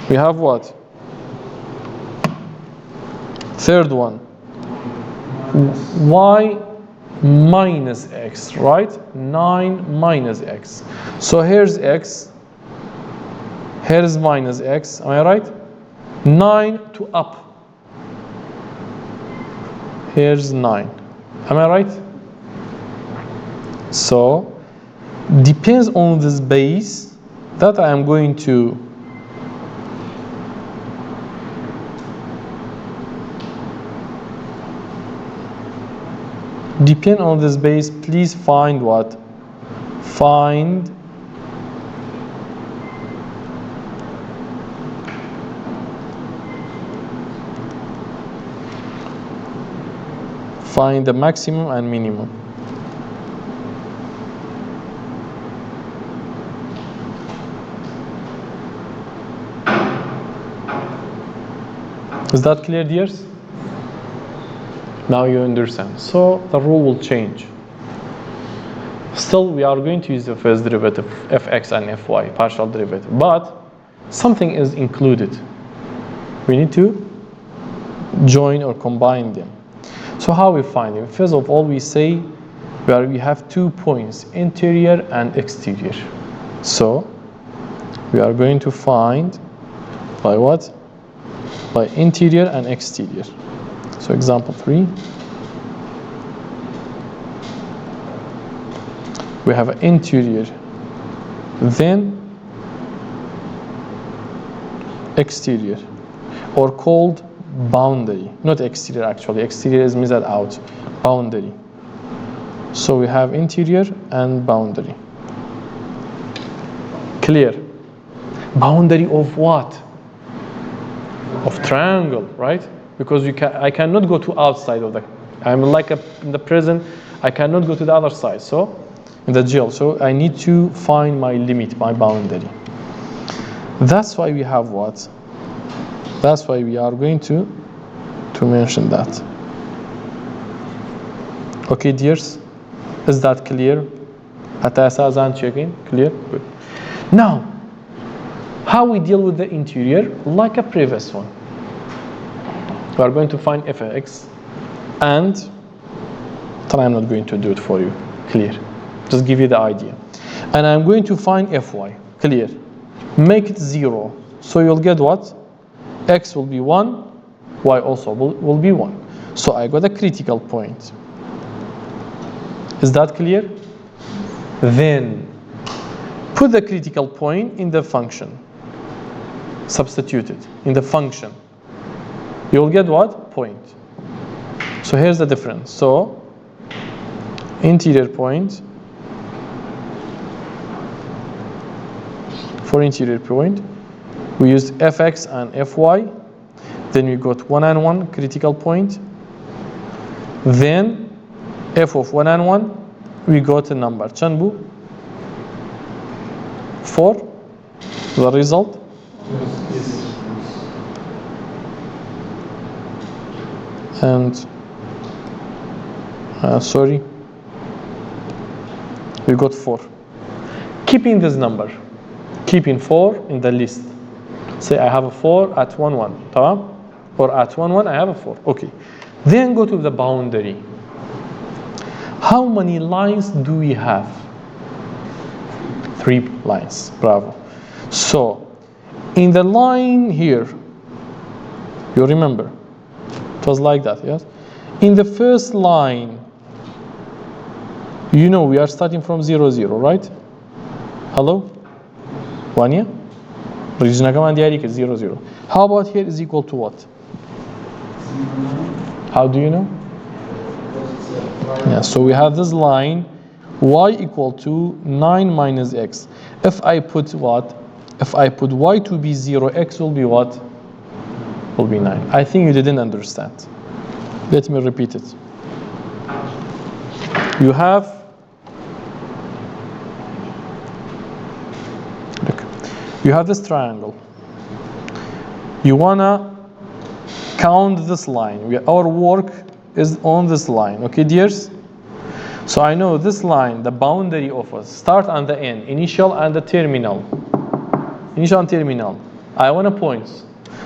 we have what third one y minus x right 9 minus x so here's x here's minus x am I right 9 to up here's 9 am I right so depends on this base that I am going to depend on this base please find what find the maximum and minimum is that clear dears now you understand so the rule will change still we are going to use the first derivative fx and fy partial derivative but something is included we need to join or combine them so how we find them first of all we say where we have 2 points interior and exterior so We are going to find by what? By interior and exterior. So example 3. We have an interior, then exterior, or called boundary. Not exterior actually, exterior is measured out, boundary. So we have interior and boundary. Clear? Boundary of what? Of triangle, right? Because I cannot go to outside of the, I'm like in the prison, I cannot go to the other side, so in the jail, so I need to find my limit, my boundary. That's why we have what? That's why we are going to mention that. Okay, dears? Is that clear? Checking? Clear? Good. Now, how we deal with the interior? Like a previous one. We are going to find fx, and I'm not going to do it for you. Clear? Just give you the idea. And I'm going to find fy. Clear? Make it 0. So you'll get what? X will be 1, y also will be 1. So I got a critical point. Is that clear? Then put the critical point in the function. Substitute it in the function. You'll get what? Point. So here's the difference. So interior point, for interior point, we used fx and fy. Then we got 1 and 1 critical point. Then f of 1 and 1, we got a number. Chanbu? 4. The result? Yes. And sorry, we got 4. Keeping this number, keeping 4 in the list. Say I have a 4 at 1 1, tamam? Or at 1 1 I have a 4. Okay. Then go to the boundary. How many lines do we have? 3 lines. Bravo. So in the line here, you remember, it was like that, yes? In the first line, you know we are starting from 0 0, right? Hello? Vanya? 0 0. How about here is equal to what? How do you know? Yeah, so we have this line y equal to 9 minus x. If I put what? If I put y to be 0, x will be what? Will be 9. I think you didn't understand. Let me repeat it. You have, look, you have this triangle. You wanna count this line. Our work is on this line, okay, dears? So I know this line, the boundary of us, start and the end, initial and the terminal. Initial and terminal. I want a points.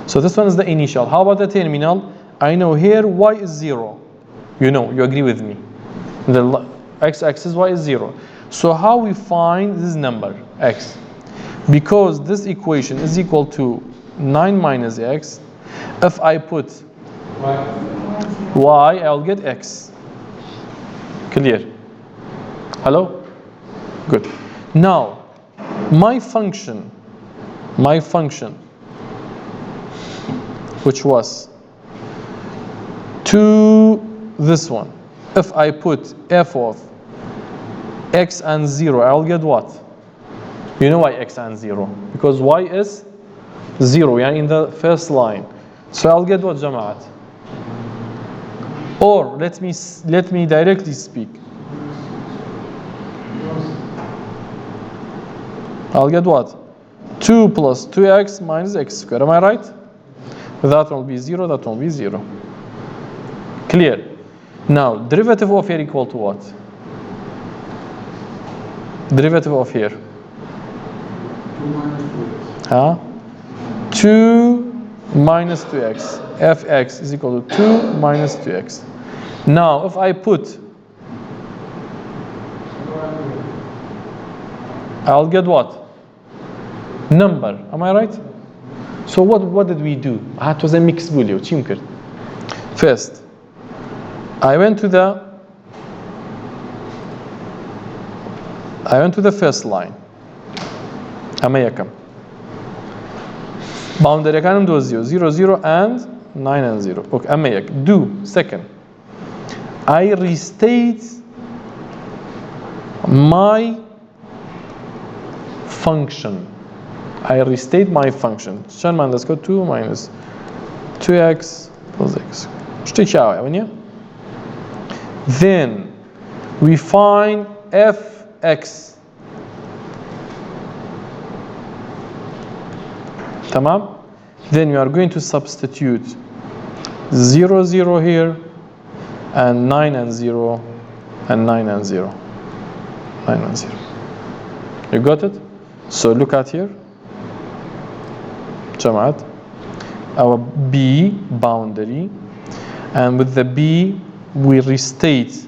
So this one is the initial. How about the terminal? I know here y is 0. You know, you agree with me. The x-axis y is 0. So how we find this number, x? Because this equation is equal to 9 minus x. If I put y, I'll get x. Clear? Hello? Good. Now, my function, which was to this one, if I put f of x and 0, I'll get what? You know why x and 0? Because y is 0, yeah, in the first line. So I'll get what, Jamaat? Or let me directly speak. I'll get what? 2 plus 2x minus x squared. Am I right? That will be 0, that will be 0. Clear? Now, derivative of here equal to what? Derivative of here. 2 minus 2x. Fx is equal to 2 minus 2x. Now, if I put, I'll get what? number. Am I right? So what did we do? It was a mixed boolean. چی میکرد؟ First, I went to the first line. اما یکم. Boundary كانم دوزيو 0 0 and 9 and 0. Okay, اما یک. Do second. I restate my function. I restate my function. شان من دست 2 minus 2x plus x. شتی چاوی اونیا؟ Then we find fx. تمام? Then we are going to substitute 0 0 here and 9 and 0 and 9 and 0. 9 and 0. You got it? So look at here. جماعت. Our B boundary, and with the B we restate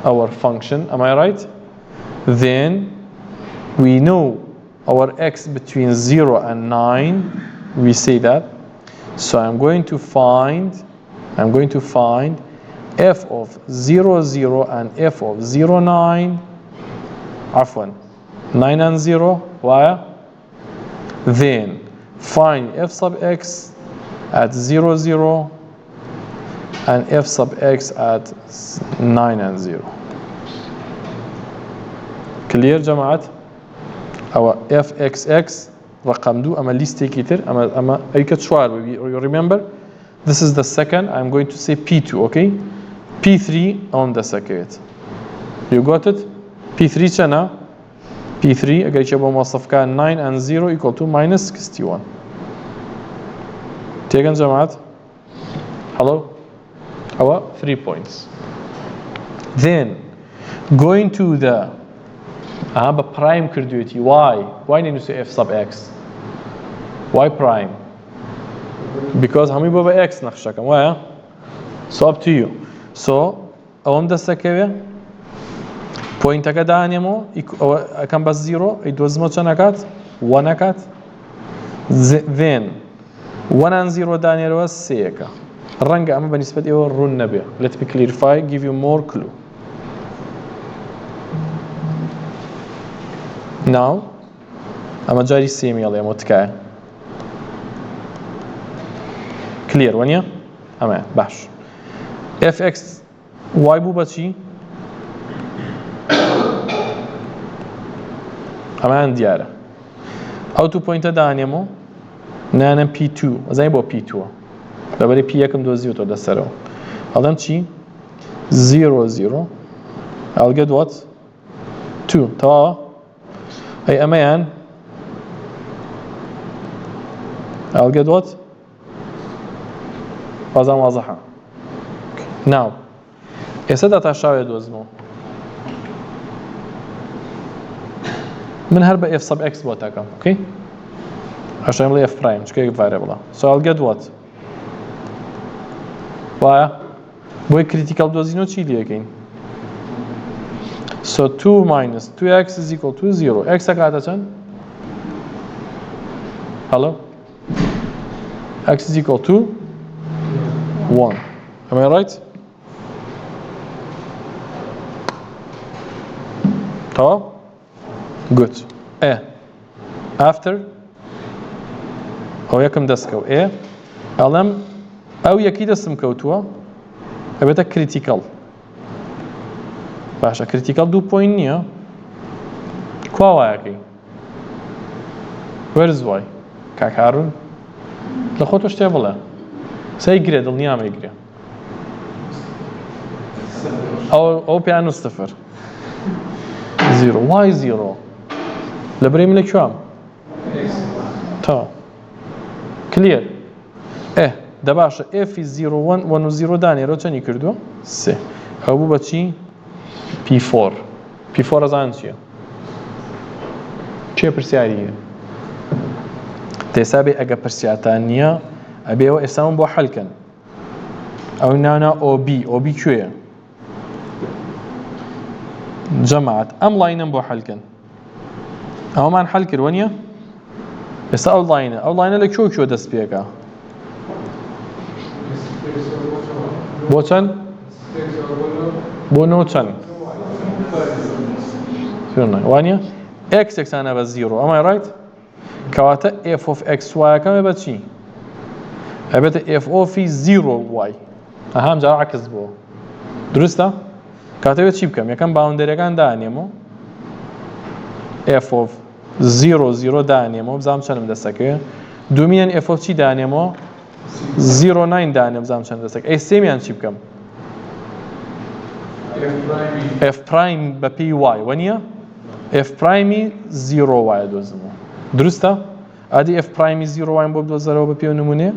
our function. Am I right? Then we know our x between 0 and 9. We say that. So I'm going to find f of 0 0 and f of 0 9. عفوا 9 and 0. Why? Then find f sub x at 0 0 and f sub x at 9 and 0. Clear جماعت؟ أو fxx رقم 2 أما list كتير أما أيكت شوار. You remember? This is the second. I'm going to say P2, okay? P3 on the second. You got it? P3 شنا? P3 أجي يبقى موصف كان 9 and 0 equal to minus 61. Taken جماعت؟ Hello? Our 3 points. Then going to the prime كردويتي. Why need to say f sub x? Why prime? Because همي بابا x نخشكم. Why? So up to you. So on the second point أكاد عنيمو كم بس 0 يدوز ما كناكات 1 أكاد. Then 1 and 0 دانيال was سيكا. الرنجة أما بالنسبة إيه رون نبيه. Let me clarify. Give you more clue. Now أما جاري سيمي يلا يا متكاي. Clear ونيا؟ أما باش. fx y بو بچی؟ أما عند دياره. أو تو point دانيمو نانم P2 زين بو P2 لبری P یکم دوزیو تو دسترو الان چی 0 0 I'll get what 2 تا هی امان I'll get what بازم واضحه now اسد تشاوي دوزمو من هرب f sub x بوتاكم اوكي عشان يملي f prime شكل variable so I'll get what واه بوي critical دوزينو چی لیکن so 2 minus 2x is equal to 0 x اکاتا چند hello x is equal to 1 am I right طب good after أو يكم دسكو علم أو يكيد اسم كوتوا أبدا critical باشا critical دو point نيا كوا واقعي where is y كاكارون لخوتوش تابلا سيجري دل نيام يجري أو بيانو صفر 0 why 0 لبريم لك شو تا clear ده باشه f is 0 1 1 و 0 داني رو چنی کردو 3 او بو بچی p4 p4 از آن چیه چیه پرسیاریه تحسابي اگه پرسیاتانیه ابي او اسمون بو حل کن او نانا او بي چویه جماعت ام لاینم بو حل کن او من حل کر ونیا ئێستا ئەو لاینە لە کۆ دەست پێکە بۆ چەند بۆ نۆ چەند وانە ئەکسێکسانە بە زیرۆ ئەمە ڕایت کەواتە f of x وایەکەمە بە چی ئەبێتە f of 0y ئەهام جار عکس بۆ دروستە کاتەوێت چی بکەم یەکەم باوندەریەکان دانێمەوە f of 0 دانێمەوە بزانم چەندم دەستەکەوێ دومیان f of چی دانێمەوە 0.9 دانێم بزانم چەند دەستەکە ئەی سێمیان چی بکەم f prime بە پێی y وەنیە f prime 0y دۆزمەوە دروستە ئادی f prime 0y بۆ بدۆزەرەوە بە پێ نمونێ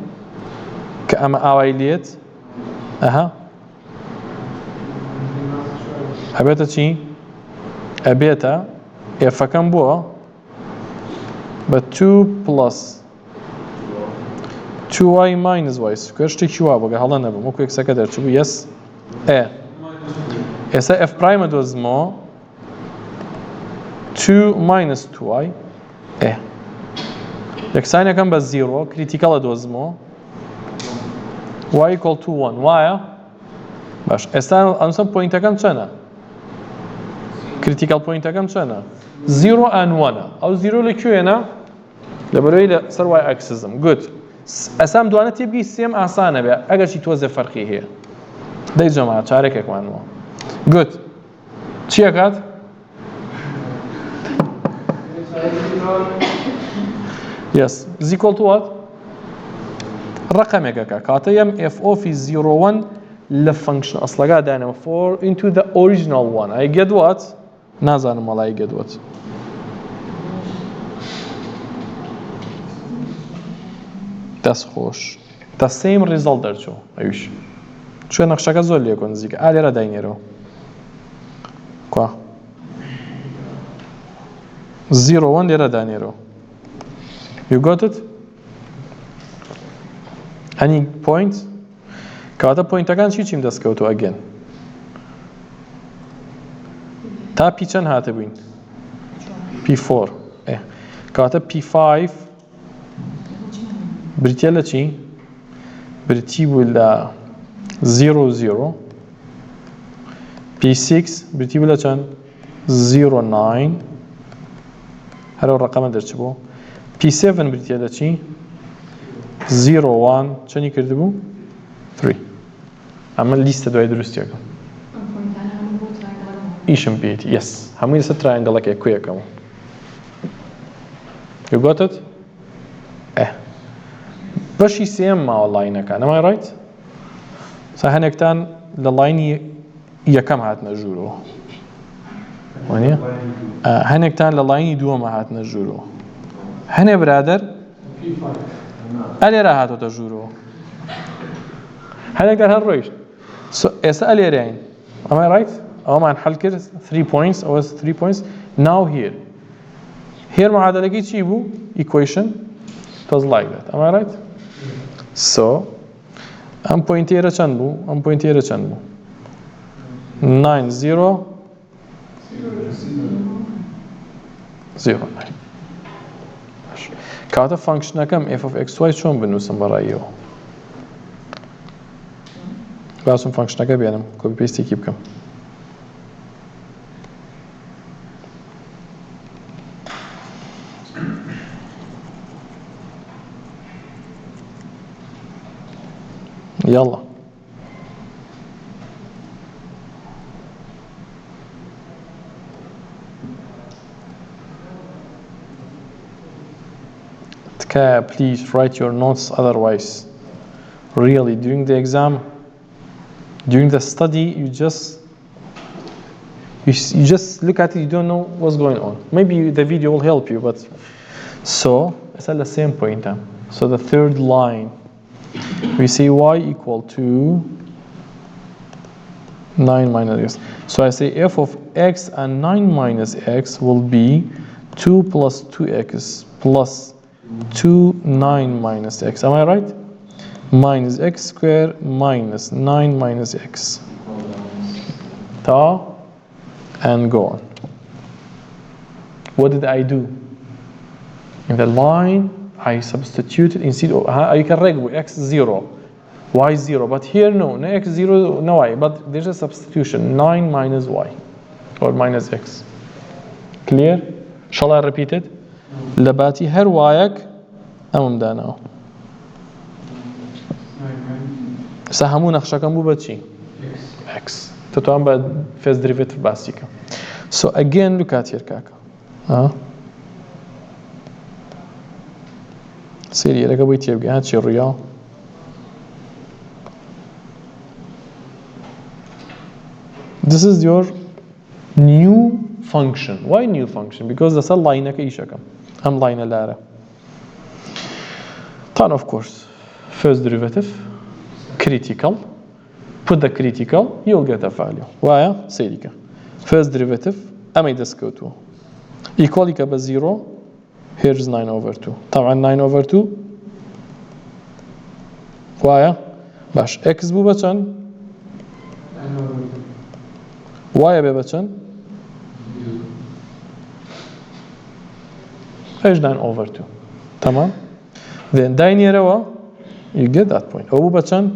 کە ئەمە ئاوای لێت ئەها ئەبێتە چی ئەبێتە f-ئەکەم بووە بە 2 plus 2y minus y square شتێکی وا بۆگە هەڵە نەبووم وەکو یەکسەکە دەرچوو yes ئێستا f prime دۆزمەوە 2 minus 2y یەکسانیەکەم بە 0 کریتیکەڵە دۆزمەوە y equal to 1 وایە باش ئێستا ئەنووسم پۆینتەکەم چەندە کریتیکەڵ پۆینتەکەم چەندە 0 and 1 ئەو 0 لەکوێنە لەبەرەوەی لە سەر y ئەکسزم گوت ئەسام دوانە تێبگەی سێم ئاسانە بێ ئەگەرچی تۆزێ فەرقی هەیە دەی جەماعەت چارێکێکمانەوە گوت چیەکات yes is equal to what ڕقەمێکەکە کاتە یم f of 0.1 لە function ئەسڵەکە دانەوە 4 into the original one I get what نازانم وەڵا I get what دەست خۆش the same result دەرچوو ئەویش چوە نەخشەکە زۆر لێکۆ نزیکە لێرە داینێرەوە kwa 0.1 لێرە دانێرەوە you got it any point کاتە پۆینتەکان چیم دەستکەوتو ئەگەن تا p چەند هاتە بووین p4 کاتە p5 بریتە لە چی بریتی بوو لە 0 p6 بریتی بوو لە چەند 0.9 هەرەو ڕقەمە دەرچ بوو p7 بریتە لە چی 0.1 چەندی کردبوو 3 ئەمە لیستە دوای دروستیەکەم ئیشم پێیەتی yes هەمووی لەسەر ترایەنگەڵەکە کوێیەکەمەوە you got it بەشی سێم ماوە لاینەکان ئەمە ڕایت سا هەنێکتان لە لاینی یەکەم هاتنە ژوورەوە وانە هەنێکتان لە لاینی دووەمە هاتنە ژوورەوە هەنێ برادەر ئەلێرە هاتۆتە ژوورەوە هەنێکتان هەر ڕۆیشت ئێستا ئەلێرەین ئەمە ڕایت ئەومان حەل کرد 3 points ئەوە 3 points now here here معادلەکەی چی بوو equation it was like that ئەمە ڕایت so ئەم پۆینتێرە چەند بوو ئەم پۆینتێرە چەند بوو 9 0 0 کاتە فانکشنەکەم f of x y چۆن بنووسم بەڕاییەوە باسم فانکشنەکە بێنم کۆپی پێستێکی بکەم يلا please write your notes otherwise really during the exam during the study you just look at it you don't know what's going on maybe the video will help you but so it's at the same point so the third line we say y equal to 9 minus x so I say f of x and 9 minus x will be 2 plus 2x plus 2 9 minus x am I right minus x square minus 9 minus x ta and go on what did I do in the line I substituted instead of you can write x 0, y 0, but here no x 0, no y, but there's a substitution 9 minus y or minus x. Clear? Shall I repeat it? لباتي هر وايك أمام داناو. سهمو نخشة كم بو بتشي؟ x. تتوان بعد first derivative باسيكا. So again look at here كاكا. سيري لك بيت يبقى هاتشي الريال. This is your new function. Why new function? Because that's a line كيشكم. I'm line لارا. Then of course, first derivative, critical. Put the critical, you'll get a value. Why? سيريكا. First derivative, أمي دسكوتو. Equal كبا 0. Here's 9 over 2. طبعا 9 over 2. Why? باش x بو بچن. y بو بچن. Here's 9 over 2. تمام. Then داين يروا. You get that point. أو بو بچن.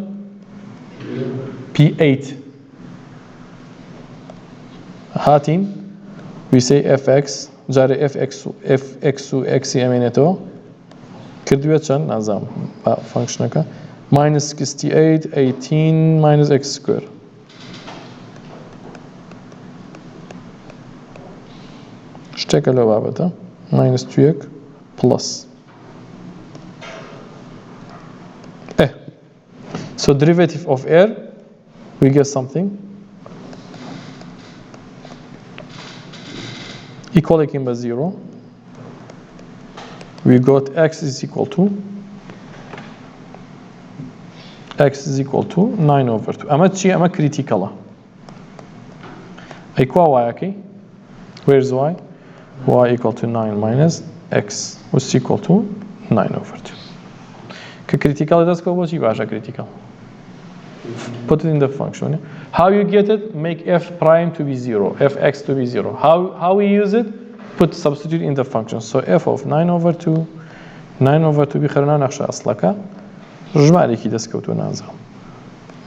P8. هاتين. We say fx. جاري fx و x يمينتو. كردوية چند نظام فانكشنكا. minus 68, 18 minus x square. اشتكى لو بابتا. minus 2 plus. So derivative of r, we get something. Equal by 0. We got x is equal to 9 over 2. أما critical. Equal y, okay? Where's y? Y equal to 9 minus x, which is equal to 9 over 2. Critical does go what you critical. Put it in the function. How you get it? Make f prime to be 0, fx to be 0. How we use it? Put substitute in the function. So f of 9 over 2 بخيرنا نخشى أصلك رجمع لي كده سكوتو نازل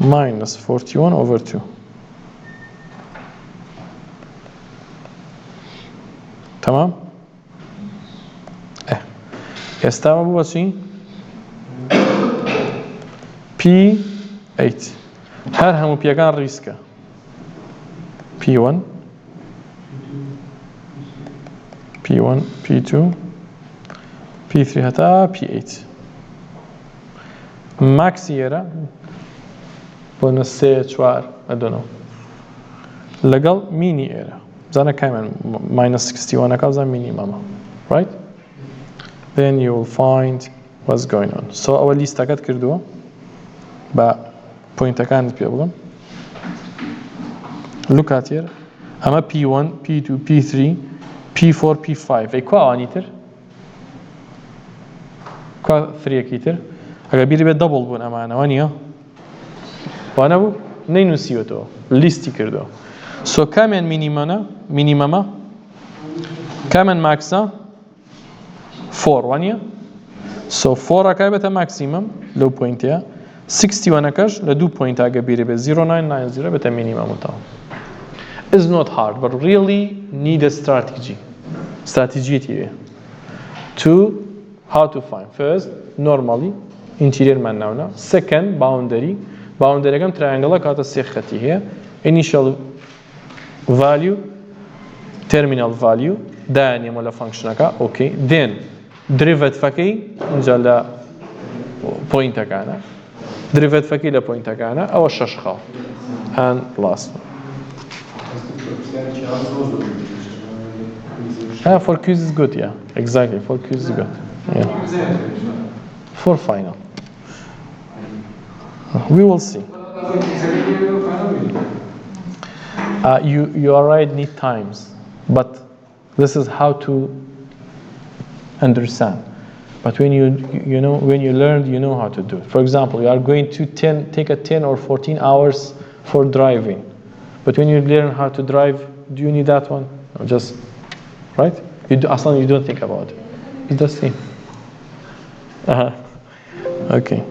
minus 41 over 2. تمام؟ استوى بو بچی؟ P8 هر همو پیگان ریسکه P1 P2 P3 حتى P8 ماكس يرى بونس 4 I don't know لقل ميني يرى زانا كمان minus 61 كابزا ميني ماما right then you will find what's going on so أول ليست كات كردوه با point كانت بيقولون look at here أما P1 P2 P3 P4 P5 أي كوا أنيتر كوا 3 كيتر أجا بيري بيت double بون أمانة وانيا وانا بو نينو سيوتو ليستي كردو so كمان مينيماما كمان ماكسا 4 وانيا so 4 أكايبتا ماكسيمم لو بوينتيا 61 أكاش لدو بوينت أجا بيري بيت 0990 بتا مينيمم تاو is not hard but really need a strategy to how to find first normally interior معناونا second boundary كم triangle كاتا سيختي هي initial value terminal value دانية مالا function كا okay then derivative فكي نجلا point كانا derivative فكي لا point كانا أو الششخة and last for quiz is good yeah exactly for quiz is good yeah for final we will see you are right need times but this is how to understand but when you know when you learn you know how to do it for example you are going to take a 10 or 14 hours for driving but when you learn how to drive do you need that one no, just right you don't think about it it's the same Okay.